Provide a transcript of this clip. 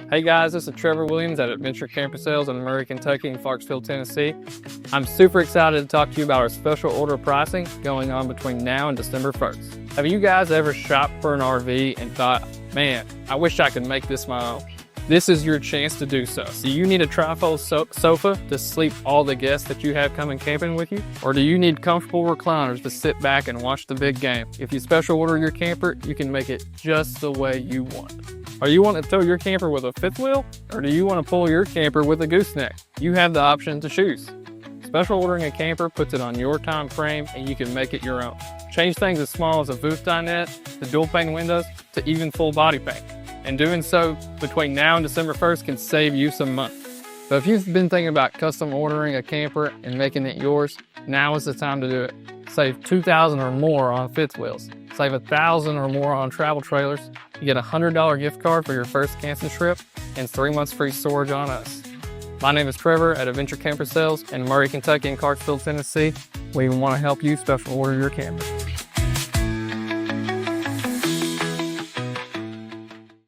Hey guys, this is Trevor Williams at Adventure Camper Sales in Murray, Kentucky and Clarksville, Tennessee. I'm super excited to talk to you about our special order pricing going on between now and December 1st. Have you guys ever shopped for an RV and thought, man, I wish I could make this my own? This is your chance to do so. Do you need a trifold sofa to sleep all the guests that you have coming camping with you? Or do you need comfortable recliners to sit back and watch the big game? If you special order your camper, you can make it just the way you want. Are you wanting to tow your camper with a fifth wheel? Or do you want to pull your camper with a gooseneck? You have the option to choose. Special ordering a camper puts it on your time frame and you can make it your own. Change things as small as a booth dinette, to dual pane windows, to even full body paint. And doing so between now and December 1st can save you some money. So if you've been thinking about custom ordering a camper and making it yours, now is the time to do it. Save $2,000 or more on fifth wheels. Save $1,000 or more on travel trailers. You get a $100 gift card for your first camping trip and 3 months free storage on us. My name is Trevor at Adventure Camper Sales in Murray, Kentucky and Clarksville, Tennessee. We want to help you special order your camper.